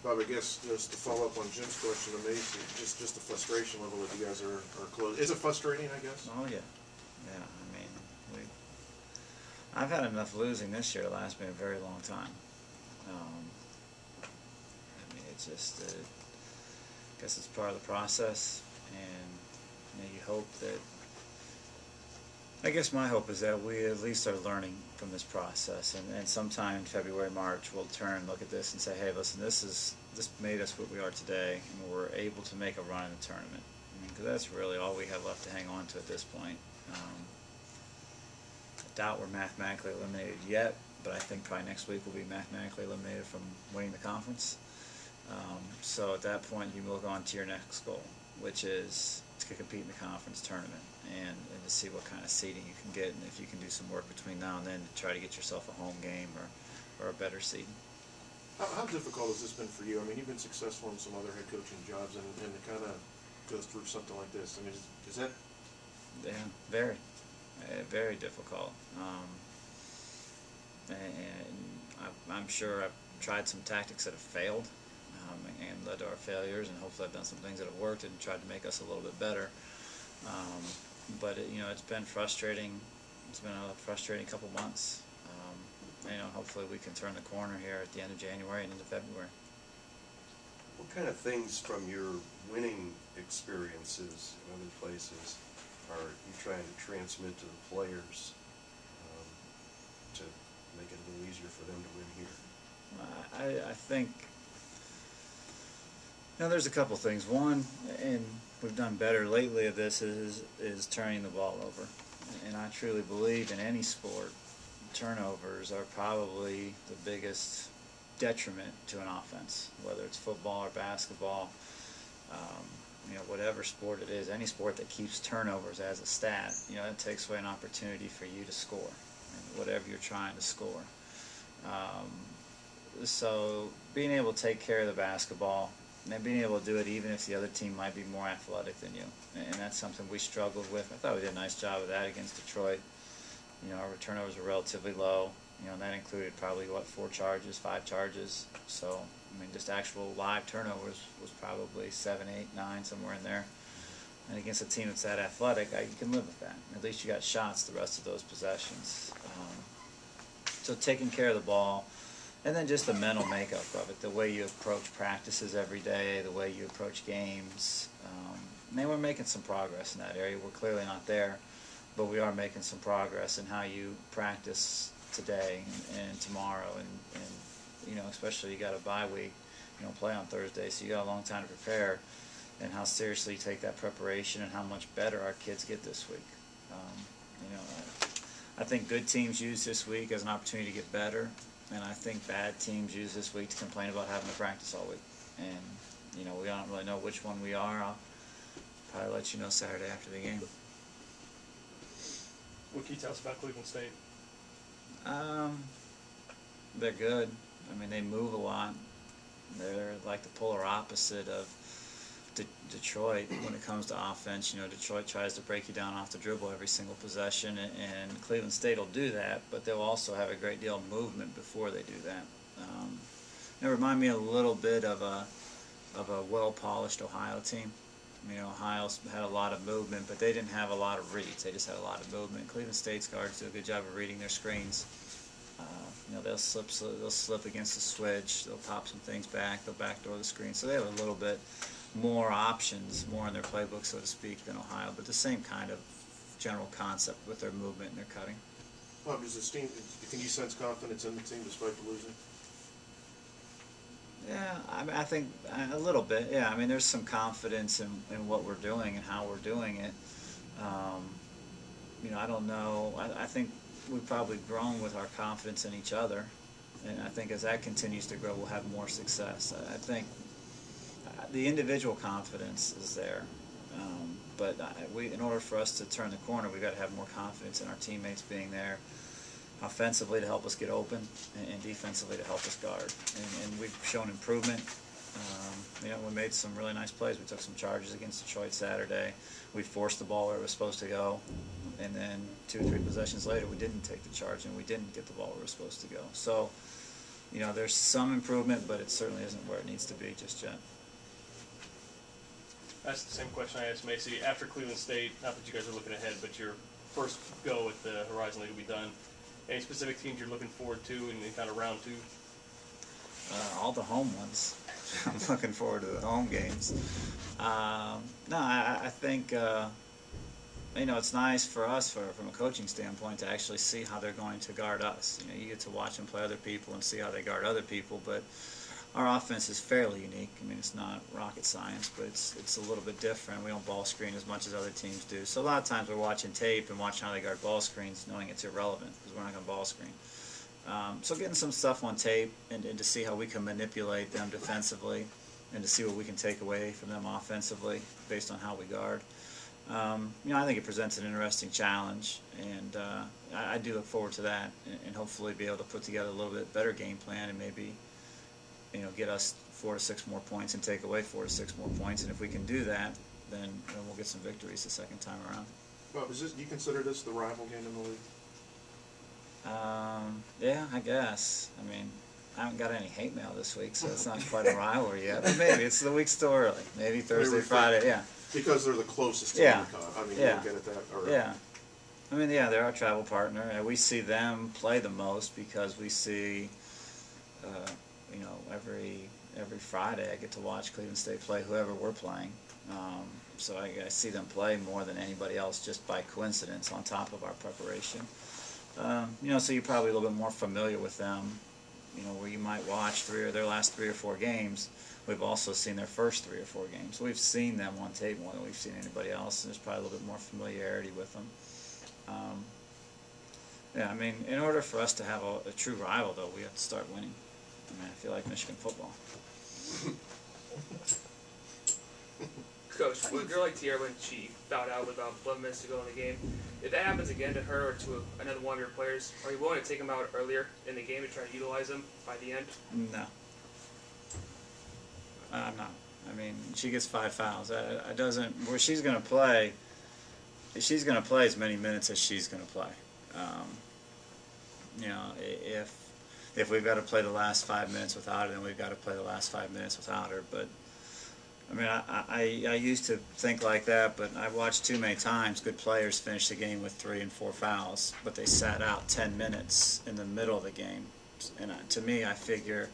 Bob, I guess just to follow up on Jim's question, just the frustration level that you guys are close. Is it frustrating, I guess? Oh yeah, yeah. I mean, I've had enough losing this year to last me a very long time. I mean, it's just, I guess it's part of the process, and you hope that. I guess my hope is that we at least are learning from this process, and sometime in February, March, we'll turn and look at this and say, hey, listen, this made us what we are today, and we're able to make a run in the tournament. I mean, because that's really all we have left to hang on to at this point. I doubt we're mathematically eliminated yet, but I think probably next week we'll be mathematically eliminated from winning the conference. So at that point, you move on to your next goal, which is to compete in the conference tournament and to see what kind of seeding you can get, and if you can do some work between now and then to try to get yourself a home game or a better seed. How difficult has this been for you? I mean, you've been successful in some other head coaching jobs, and to kind of go through something like this. I mean, is that? Yeah, very, very difficult. And I'm sure I've tried some tactics that have failed and led to our failures, and hopefully I've done some things that have worked and tried to make us a little bit better. But it's been frustrating. It's been a frustrating couple months. Hopefully we can turn the corner here at the end of January and into February. What kind of things from your winning experiences in other places are you trying to transmit to the players to make it a little easier for them to win here? I think there's a couple things. One, and we've done better lately of this, is turning the ball over. And I truly believe in any sport, turnovers are probably the biggest detriment to an offense, whether it's football or basketball, whatever sport it is, any sport that keeps turnovers as a stat, it takes away an opportunity for you to score, whatever you're trying to score. So being able to take care of the basketball, and being able to do it even if the other team might be more athletic than you, and that's something we struggled with. I thought we did a nice job of that against Detroit. Our turnovers were relatively low, and that included probably, 5 charges. So, I mean, just actual live turnovers was probably 7, 8, 9, somewhere in there. And against a team that's that athletic, you can live with that. At least you got shots the rest of those possessions. So taking care of the ball, and then just the mental makeup of it, the way you approach practices every day, the way you approach games. And we're making some progress in that area. We're clearly not there, but we are making some progress in how you practice today and tomorrow, and especially you got a bye week, play on Thursday, so you got a long time to prepare, and how seriously you take that preparation and how much better our kids get this week. I think good teams use this week as an opportunity to get better, and I think bad teams use this week to complain about having to practice all week. And we don't really know which one we are. I'll probably let you know Saturday after the game. What can you tell us about Cleveland State? They're good. I mean, they move a lot. They're like the polar opposite of Detroit when it comes to offense. Detroit tries to break you down off the dribble every single possession, and Cleveland State will do that, but they'll also have a great deal of movement before they do that. It reminds me a little bit of a well-polished Ohio team. Ohio's had a lot of movement, but they didn't have a lot of reads. They just had a lot of movement. Cleveland State's guards do a good job of reading their screens. They'll slip against the switch. They'll pop some things back. They'll backdoor the screen. So they have a little bit more options, more in their playbook, so to speak, than Ohio. But the same kind of general concept with their movement and their cutting. Bob, does this team? Can you sense confidence in the team despite the losing? Yeah, I think a little bit. Yeah, I mean, there's some confidence in what we're doing and how we're doing it. I don't know. I think we've probably grown with our confidence in each other, and I think as that continues to grow, we'll have more success. I think the individual confidence is there, but in order for us to turn the corner, we've got to have more confidence in our teammates being there, offensively to help us get open, and defensively to help us guard. And we've shown improvement. We made some really nice plays. We took some charges against Detroit Saturday. We forced the ball where it was supposed to go, and then 2 or 3 possessions later, we didn't take the charge and we didn't get the ball where it was supposed to go. So, you know, there's some improvement, but it certainly isn't where it needs to be just yet. That's the same question I asked Macy. After Cleveland State, not that you guys are looking ahead, but your first go at the Horizon League will be done. Any specific teams you're looking forward to in kind of round 2? All the home ones. I'm looking forward to the home games. No, I think, you know, it's nice for us from a coaching standpoint to actually see how they're going to guard us. You know, you get to watch them play other people and see how they guard other people, but our offense is fairly unique. I mean, it's not rocket science, but it's a little bit different. We don't ball screen as much as other teams do. So a lot of times we're watching tape and watching how they guard ball screens, knowing it's irrelevant because we're not going to ball screen. So getting some stuff on tape and to see how we can manipulate them defensively and to see what we can take away from them offensively based on how we guard. You know, I think it presents an interesting challenge, and I do look forward to that and hopefully be able to put together a little bit better game plan and maybe, you know, get us 4 to 6 more points and take away 4 to 6 more points. And if we can do that, then we'll get some victories the second time around. Bob, do you consider this the rival game in the league? Yeah, I guess. I mean, I haven't got any hate mail this week, so it's not quite a rivalry yet. But maybe the week's still early. Maybe Thursday, Friday. Yeah. Because they're the closest to Yeah. UConn. I mean, Yeah. you look at it that. Or, Yeah. I mean, yeah, they're our travel partner, and we see them play the most because we see, you know, every Friday I get to watch Cleveland State play whoever we're playing. So I see them play more than anybody else just by coincidence on top of our preparation. You know, so you're probably a little bit more familiar with them, you know, where you might watch their last 3 or 4 games. We've also seen their first 3 or 4 games. So we've seen them on tape more than we've seen anybody else, and there's probably a little bit more familiarity with them. Yeah, I mean, in order for us to have a true rival, though, we have to start winning. I mean, I feel like Michigan football. Coach, with a girl like Tierra, when she fouled out with about 11 minutes to go in the game, if that happens again to her or to another one of your players, are you willing to take them out earlier in the game to try to utilize them by the end? No. I'm not. I mean, she gets 5 fouls. I doesn't. Where she's going to play as many minutes as she's going to play. You know, if we've got to play the last 5 minutes without her, then we've got to play the last 5 minutes without her. But I mean, I used to think like that, but I've watched too many times good players finish the game with 3 and 4 fouls, but they sat out 10 minutes in the middle of the game. And to me, I figure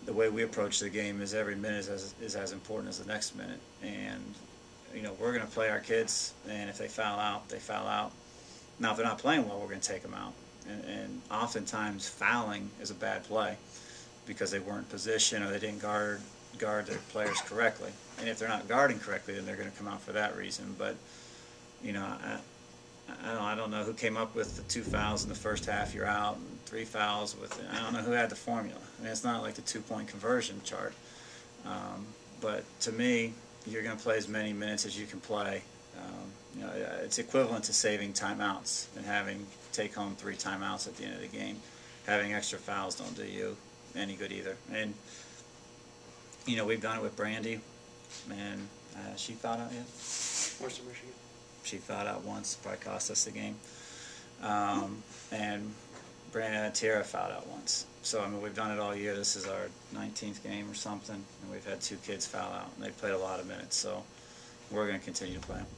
the way we approach the game is every minute is as important as the next minute. And, you know, we're going to play our kids, and if they foul out, they foul out. Now, if they're not playing well, we're going to take them out. And oftentimes fouling is a bad play because they weren't in position or they didn't guard their players correctly. And if they're not guarding correctly, then they're going to come out for that reason. But, you know, I don't know who came up with the 2 fouls in the first half, you're out, and 3 fouls with, I don't know who had the formula. I mean, it's not like the 2-point conversion chart. But to me, you're going to play as many minutes as you can play. You know, it's equivalent to saving timeouts and having take home 3 timeouts at the end of the game. Having extra fouls don't do you any good either. And, you know, we've done it with Brandy, and she fouled out yet? Western Michigan. She fouled out once, probably cost us the game. And Tierra fouled out once. So, I mean, we've done it all year. This is our 19th game or something, and we've had 2 kids foul out, and they've played a lot of minutes. So we're going to continue to play them.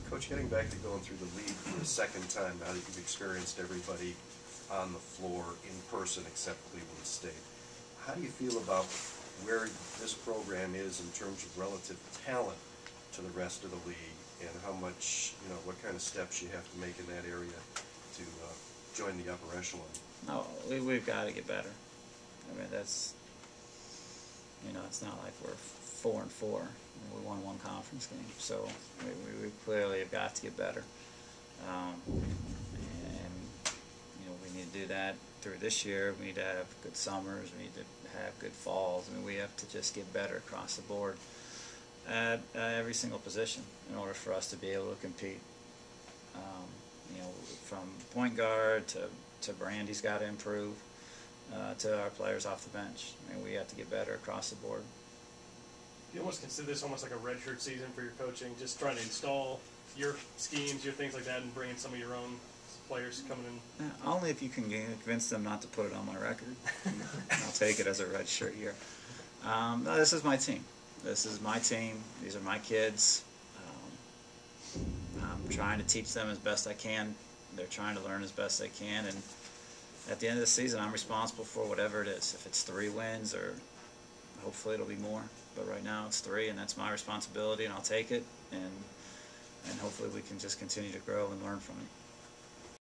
Coach, getting back to going through the league for the second time now that you've experienced everybody on the floor in person except Cleveland State, how do you feel about where this program is in terms of relative talent to the rest of the league, and how much, you know, what kind of steps you have to make in that area to join the upper echelon? No, we've got to get better. I mean, that's, you know, it's not like we're 4 and 4. We won 1 conference game, so we clearly have got to get better. And, you know, we need to do that through this year. We need to have good summers. We need to have good falls. I mean, we have to just get better across the board at every single position in order for us to be able to compete. You know, from point guard to Brandy's got to improve, to our players off the bench. I mean, we have to get better across the board. You almost consider this almost like a redshirt season for your coaching, just trying to install your schemes, your things like that, and bring in some of your own players coming in? Only if you can convince them not to put it on my record. I'll take it as a red shirt year. No, this is my team. This is my team. These are my kids. I'm trying to teach them as best I can. They're trying to learn as best they can, and at the end of the season, I'm responsible for whatever it is. If it's 3 wins, or hopefully it'll be more, but right now it's 3, and that's my responsibility, and I'll take it, and hopefully we can just continue to grow and learn from it.